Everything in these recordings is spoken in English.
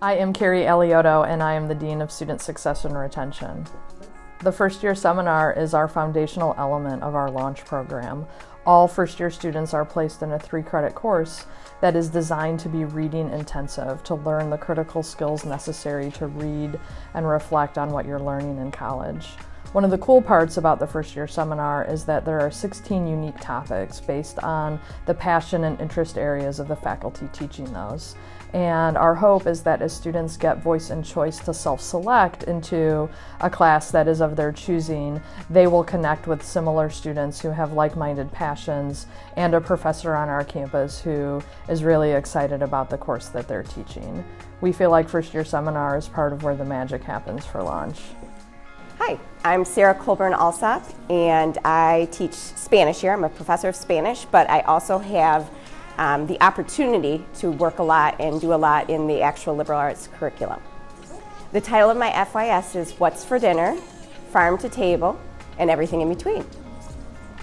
I am Carrie Eliotto, and I am the Dean of Student Success and Retention. The first year seminar is our foundational element of our launch program. All first year students are placed in a 3-credit course that is designed to be reading intensive, to learn the critical skills necessary to read and reflect on what you're learning in college. One of the cool parts about the first year seminar is that there are 16 unique topics based on the passion and interest areas of the faculty teaching those. And our hope is that as students get voice and choice to self-select into a class that is of their choosing, they will connect with similar students who have like-minded passions and a professor on our campus who is really excited about the course that they're teaching. We feel like first year seminar is part of where the magic happens for launch. Hi, I'm Sarah Colburn Alsace, and I teach Spanish here. I'm a professor of Spanish, but I also have the opportunity to work a lot and do a lot in the actual liberal arts curriculum. The title of my FYS is What's for Dinner, Farm to Table, and Everything in Between.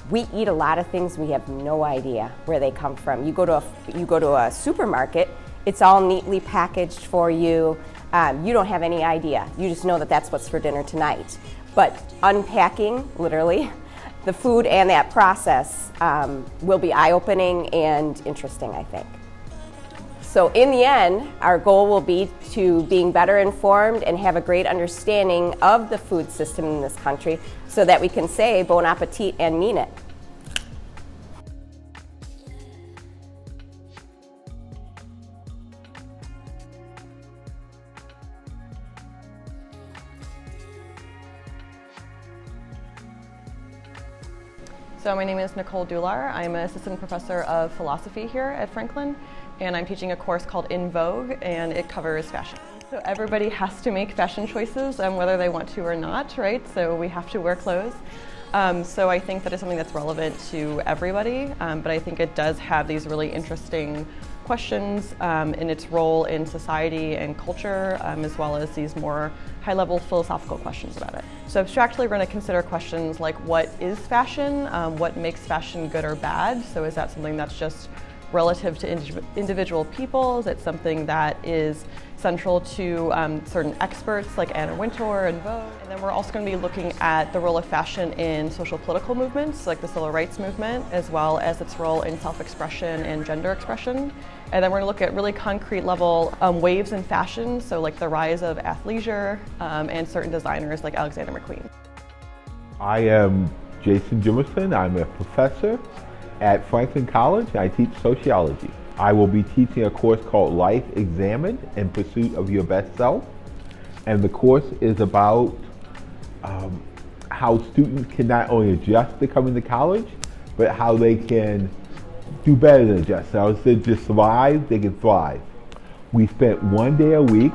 We eat a lot of things we have no idea where they come from. You go to a supermarket, it's all neatly packaged for you. You don't have any idea. You just know that that's what's for dinner tonight. But unpacking, literally, the food and that process will be eye-opening and interesting, I think. So in the end, our goal will be to being better informed and have a great understanding of the food system in this country so that we can say bon appetit and mean it. So my name is Nicole Dular. I'm an assistant professor of philosophy here at Franklin, and I'm teaching a course called In Vogue, and it covers fashion. So everybody has to make fashion choices, whether they want to or not, right? So we have to wear clothes. So I think that is something that's relevant to everybody, but I think it does have these really interesting questions in its role in society and culture, as well as these more high-level philosophical questions about it. So abstractly, we're going to consider questions like what is fashion, what makes fashion good or bad? So is that something that's just relative to individual people? Is it something that is central to certain experts like Anna Wintour and Vogue? And then we're also going to be looking at the role of fashion in social political movements like the civil rights movement, as well as its role in self-expression and gender expression. And then we're going to look at really concrete level waves in fashion, so like the rise of athleisure and certain designers like Alexander McQueen. I am Jason Jimerson. I'm a professor at Franklin College. I teach sociology. I will be teaching a course called Life Examined in Pursuit of Your Best Self. And the course is about how students can not only adjust to coming to college, but how they can do better than adjust. So instead of just survive, they can thrive. We spent one day a week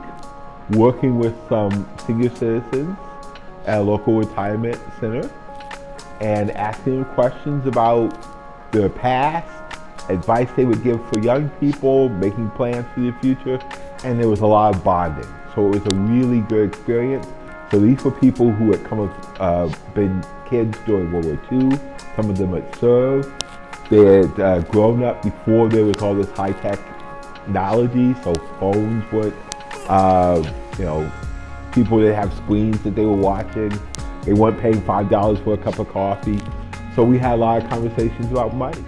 working with some senior citizens at a local retirement center and asking them questions about their past, advice they would give for young people, making plans for the future, and there was a lot of bonding. So it was a really good experience. So these were people who had been kids during World War II, some of them had served. They had grown up before there was all this high-tech technology, so phones would, people that have screens that they were watching. They weren't paying $5 for a cup of coffee. So we had a lot of conversations about money.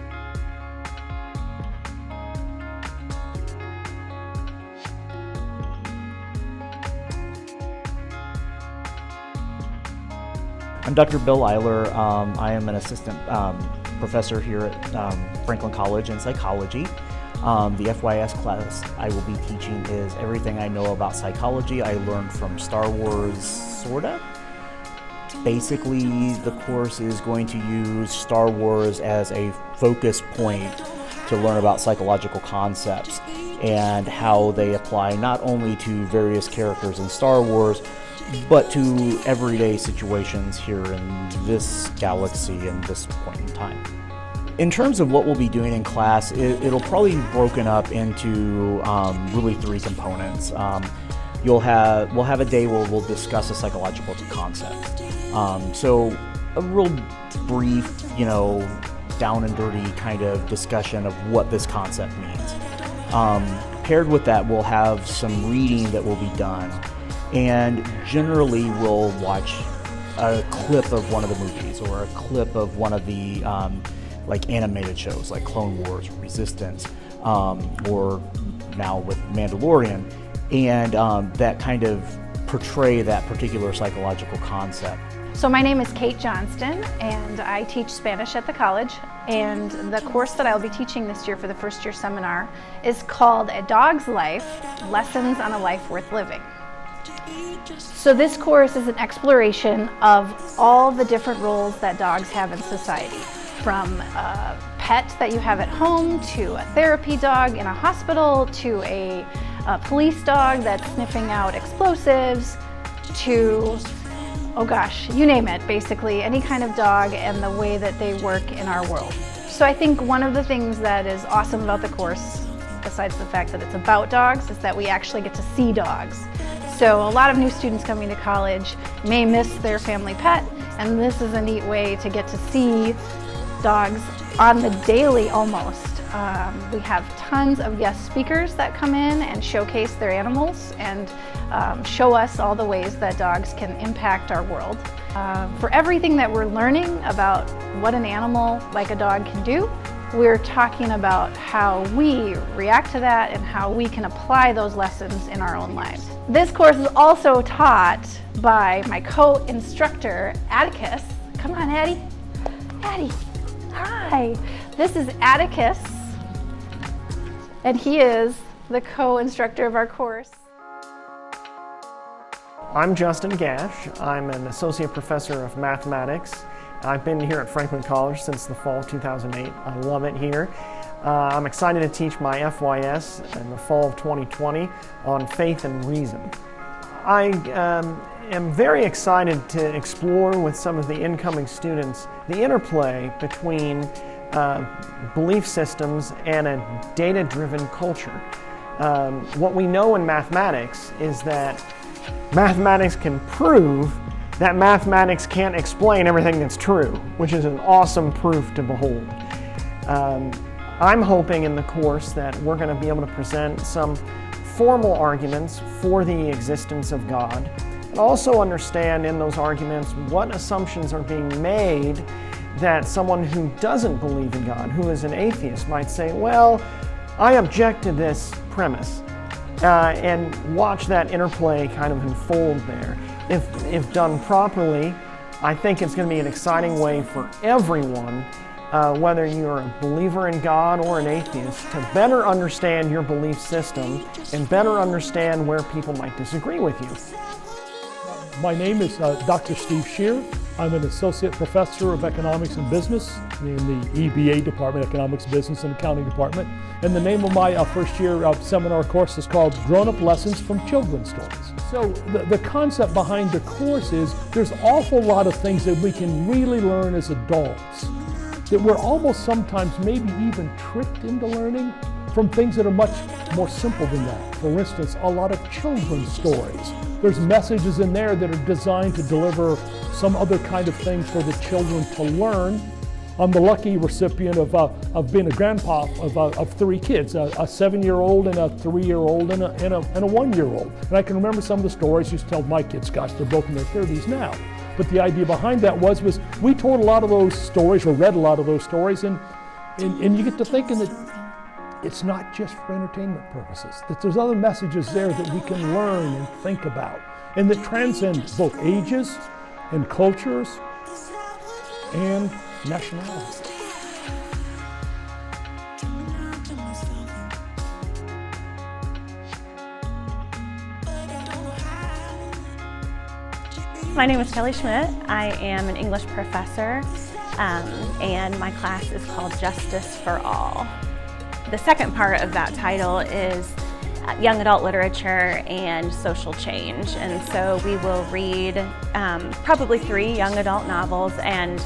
I'm Dr. Bill Eiler. I am an assistant professor here at Franklin College in psychology. The FYS class I will be teaching is everything I know about psychology I learned from Star Wars, sorta. Basically, the course is going to use Star Wars as a focus point to learn about psychological concepts and how they apply not only to various characters in Star Wars, but to everyday situations here in this galaxy and this point in time. In terms of what we'll be doing in class, it'll probably be broken up into really 3 components. We'll have a day where we'll discuss a psychological concept. So a real brief, down and dirty kind of discussion of what this concept means. paired with that, we'll have some reading that will be done. And generally we'll watch a clip of one of the movies or a clip of one of the like animated shows like Clone Wars, Resistance, or now with Mandalorian, and that kind of portray that particular psychological concept. So my name is Kate Johnston, and I teach Spanish at the college, and the course that I'll be teaching this year for the first year seminar is called A Dog's Life, Lessons on a Life Worth Living. So this course is an exploration of all the different roles that dogs have in society, from a pet that you have at home, to a therapy dog in a hospital, to a police dog that's sniffing out explosives, to, oh gosh, you name it, basically any kind of dog and the way that they work in our world. So I think one of the things that is awesome about the course, besides the fact that it's about dogs, is that we actually get to see dogs. So a lot of new students coming to college may miss their family pet, and this is a neat way to get to see dogs on the daily almost. We have tons of guest speakers that come in and showcase their animals and show us all the ways that dogs can impact our world. For everything that we're learning about what an animal like a dog can do, we're talking about how we react to that and how we can apply those lessons in our own lives. This course is also taught by my co-instructor, Atticus. Come on, Addie. Addie, hi. This is Atticus, and he is the co-instructor of our course. I'm Justin Gash. I'm an associate professor of mathematics. I've been here at Franklin College since the fall of 2008. I love it here. I'm excited to teach my FYS in the fall of 2020 on faith and reason. I am very excited to explore with some of the incoming students the interplay between belief systems and a data-driven culture. What we know in mathematics is that mathematics can prove that mathematics can't explain everything that's true, which is an awesome proof to behold. I'm hoping in the course that we're going to be able to present some formal arguments for the existence of God, and also understand in those arguments what assumptions are being made that someone who doesn't believe in God, who is an atheist, might say, well, I object to this premise, and watch that interplay kind of unfold there. If done properly, I think it's going to be an exciting way for everyone, whether you're a believer in God or an atheist, to better understand your belief system and better understand where people might disagree with you. My name is Dr. Steve Shear. I'm an associate professor of economics and business in the EBA department, economics, business, and accounting department. And the name of my first year seminar course is called Grown-Up Lessons from Children's Stories. So the concept behind the course is there's an awful lot of things that we can really learn as adults that we're almost sometimes maybe even tricked into learning from things that are much more simple than that. For instance, a lot of children's stories. There's messages in there that are designed to deliver some other kind of things for the children to learn. I'm the lucky recipient of being a grandpa of three kids, a 7-year-old and a 3-year-old and a 1-year-old. And I can remember some of the stories I used to tell my kids. Gosh, they're both in their 30s now. But the idea behind that was we told a lot of those stories, or read a lot of those stories, and you get to thinking that it's not just for entertainment purposes, that there's other messages there that we can learn and think about, and that transcend both ages and cultures and nationalities. My name is Kelly Schmidt. I am an English professor, and my class is called Justice for All. The second part of that title is young adult literature and social change, and so we will read probably 3 young adult novels, and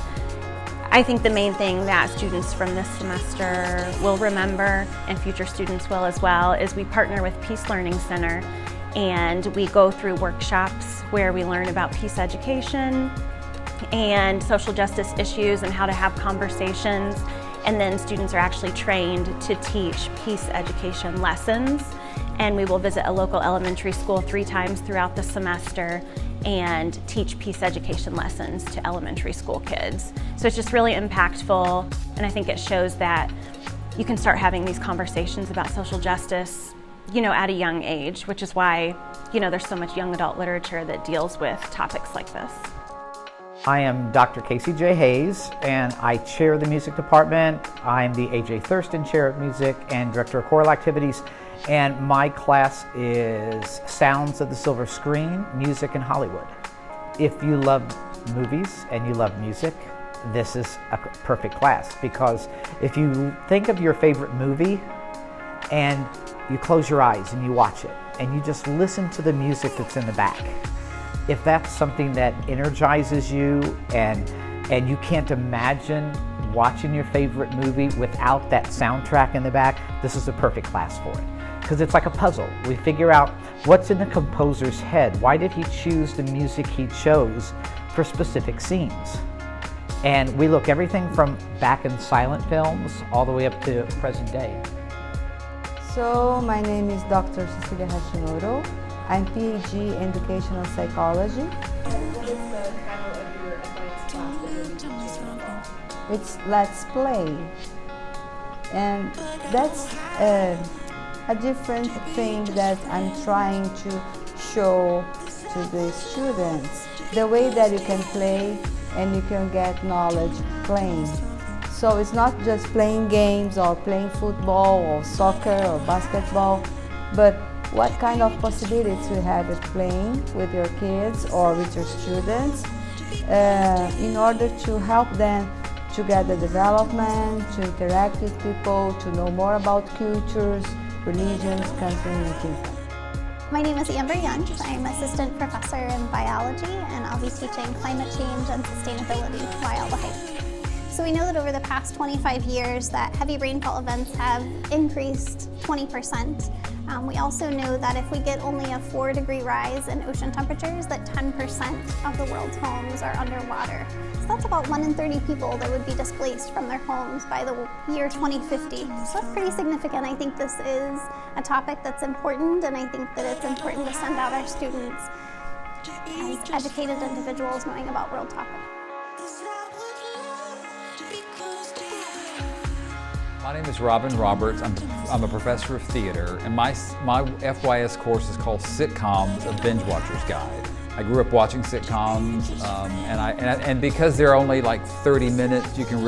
I think the main thing that students from this semester will remember, and future students will as well, is we partner with Peace Learning Center, and we go through workshops where we learn about peace education and social justice issues and how to have conversations. And then students are actually trained to teach peace education lessons. and we will visit a local elementary school 3 times throughout the semester and teach peace education lessons to elementary school kids. So it's just really impactful, and I think it shows that you can start having these conversations about social justice, at a young age, which is why, there's so much young adult literature that deals with topics like this. I am Dr. Casey J. Hayes, and I chair the music department. I'm the A.J. Thurston Chair of Music and Director of Choral Activities, and my class is Sounds of the Silver Screen, Music in Hollywood. If you love movies and you love music, this is a perfect class, because if you think of your favorite movie and you close your eyes and you watch it and you just listen to the music that's in the back, if that's something that energizes you and you can't imagine watching your favorite movie without that soundtrack in the back, this is a perfect class for it. Because it's like a puzzle. We figure out what's in the composer's head. Why did he choose the music he chose for specific scenes? And we look everything from back in silent films all the way up to present day. So my name is Dr. Cecilia Hashimoto. I'm PhD in Educational Psychology. What is the title of your advanced class that you'll be teaching? It's Let's Play. And that's a different thing that I'm trying to show to the students. The way that you can play and you can get knowledge playing. So it's not just playing games or playing football or soccer or basketball, but what kind of possibilities you have with playing with your kids or with your students in order to help them to get the development, to interact with people, to know more about cultures, religions, countries, and things. My name is Amber Young. I'm Assistant Professor in Biology, and I'll be teaching Climate Change and Sustainability while the hike. So we know that over the past 25 years that heavy rainfall events have increased 20%. We also know that if we get only a 4-degree rise in ocean temperatures, that 10% of the world's homes are underwater. So that's about 1 in 30 people that would be displaced from their homes by the year 2050. So that's pretty significant. I think this is a topic that's important, and I think that it's important to send out our students as educated individuals knowing about world topics. My name is Robin Roberts. I'm a professor of theater, and my FYS course is called Sitcoms, a Binge Watcher's Guide. I grew up watching sitcoms, and because they're only like 30 minutes, you can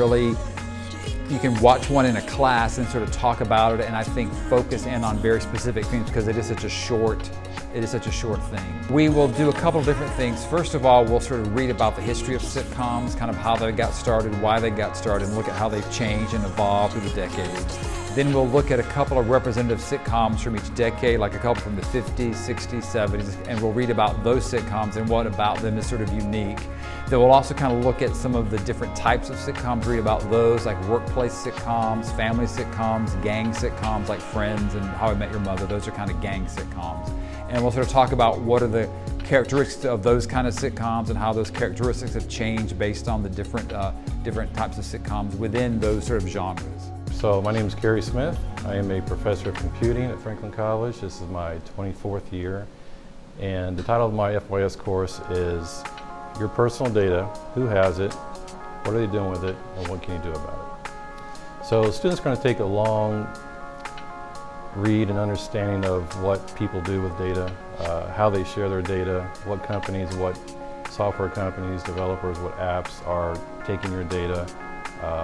watch one in a class and sort of talk about it, and I think focus in on very specific things because it is such a short thing. We will do a couple of different things. First of all, we'll sort of read about the history of sitcoms, kind of how they got started, why they got started, and look at how they've changed and evolved through the decades. Then we'll look at a couple of representative sitcoms from each decade, like a couple from the 50s, 60s, 70s, and we'll read about those sitcoms and what about them is sort of unique. Then we'll also kind of look at some of the different types of sitcoms, read about those, like workplace sitcoms, family sitcoms, gang sitcoms like Friends and How I Met Your Mother. Those are kind of gang sitcoms. And we'll sort of talk about what are the characteristics of those kind of sitcoms and how those characteristics have changed based on the different types of sitcoms within those sort of genres. So my name is Gary Smith. I am a professor of computing at Franklin College. This is my 24th year. And the title of my FYS course is Your Personal Data, Who Has It, What Are They Doing With It, and What Can You Do About It? So students are going to take a long read and understanding of what people do with data, how they share their data, what companies, what software companies, developers, what apps are taking your data,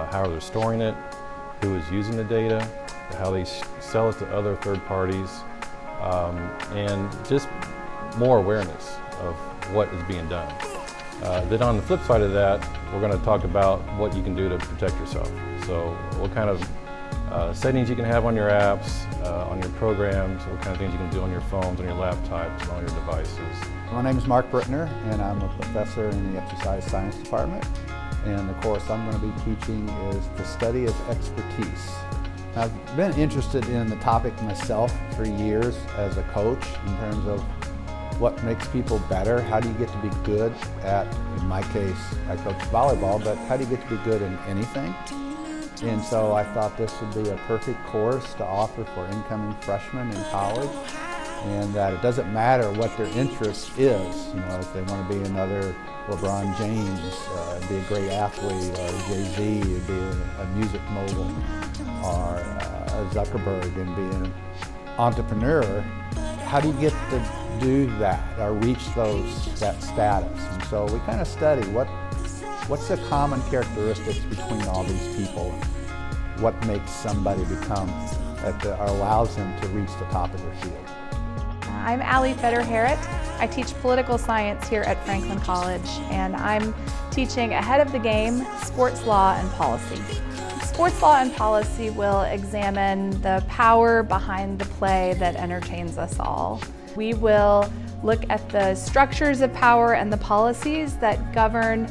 how they're storing it, who is using the data, how they sell it to other third parties, and just more awareness of what is being done. Then on the flip side of that, we're going to talk about what you can do to protect yourself. So what kind of settings you can have on your apps, on your programs, what kind of things you can do on your phones, on your laptops, and on your devices. My name is Marc Brettler, and I'm a professor in the Exercise Science Department. And the course I'm going to be teaching is the study of expertise. I've been interested in the topic myself for years as a coach in terms of what makes people better, how do you get to be good at, in my case, I coach volleyball, but how do you get to be good in anything? And so I thought this would be a perfect course to offer for incoming freshmen in college, and that it doesn't matter what their interest is. You know, if they want to be another LeBron James, be a great athlete, or Jay-Z, be a music mogul, or Zuckerberg and be an entrepreneur, how do you get to do that or reach that status? And so we kind of study what's the common characteristics between all these people, what makes somebody become, or allows them to reach the top of their field. I'm Allie Feder-Harrett. I teach political science here at Franklin College, and I'm teaching Ahead of the Game, Sports Law and Policy. Sports Law and Policy will examine the power behind the play that entertains us all. We will look at the structures of power and the policies that govern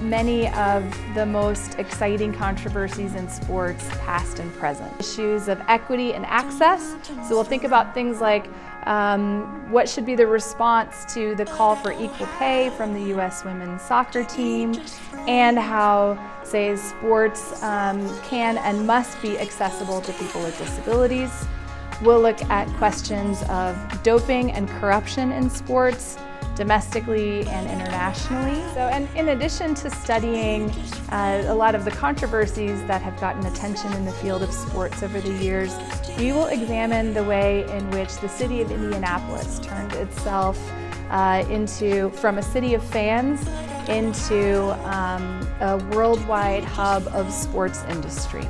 many of the most exciting controversies in sports, past and present. Issues of equity and access, so we'll think about things like what should be the response to the call for equal pay from the U.S. women's soccer team, and how, say, sports can and must be accessible to people with disabilities. We'll look at questions of doping and corruption in sports, domestically and internationally. So, and in addition to studying a lot of the controversies that have gotten attention in the field of sports over the years, we will examine the way in which the city of Indianapolis turned itself from a city of fans into a worldwide hub of sports industry.